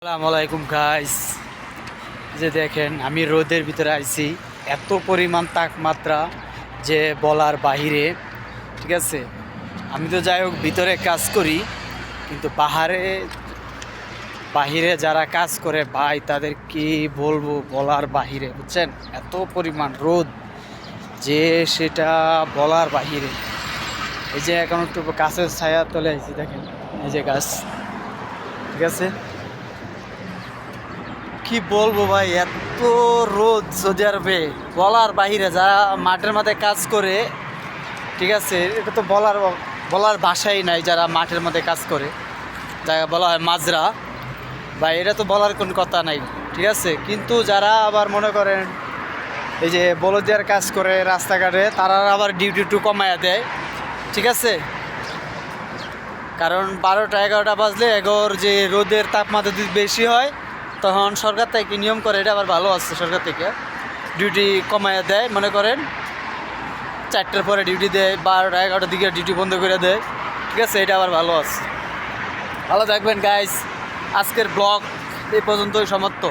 আসসালামু আলাইকুম গাইস। যে দেখেন আমি রোদের ভিতরে আইছি, এত পরিমাণ তাপমাত্রা যে বলার বাহিরে। ঠিক আছে, আমি তো যাই হোক ভিতরে কাজ করি, কিন্তু বাহিরে যারা কাজ করে ভাই তাদের কি বলবো, বলার বাহিরে, বুঝছেন? এত পরিমাণ রোদ যে সেটা বলার বাহিরে। এই যে এখন একটু গাছের ছায়া তলে আইছি, দেখেন এই যে গাছ। ঠিক আছে, কি বলবো ভাই, এত রোদ সৌদি আরবে বলার বাহিরে। যারা মাঠের মধ্যে কাজ করে, ঠিক আছে, এটা তো বলার ভাষাই নাই। যারা মাঠের মধ্যে কাজ করে, যাকে বলা হয় মাজরা, বা এটা তো বলার কোনো কথা নাই। ঠিক আছে, কিন্তু যারা আবার মনে করেন এই যে বলদিয়ার কাজ করে রাস্তাঘাটে, তারা আবার ডিউটি একটু কমায়া দেয়। ঠিক আছে, কারণ 12টা 11টা বাজলে এগোর যে রোদের তাপমাত্রা যদি বেশি হয়, তখন সরকার থেকে নিয়ম করে, এটা আবার ভালো আছে, সরকার থেকে ডিউটি কমাইয়া দেয়। মনে করেন 4টার পরে ডিউটি দেয়, 12টা 11টার দিকে ডিউটি বন্ধ করে দেয়। ঠিক আছে, এটা আবার ভালো আছে। ভালো থাকবেন গাইস, আজকের ব্লগ এই পর্যন্তই সমাপ্ত।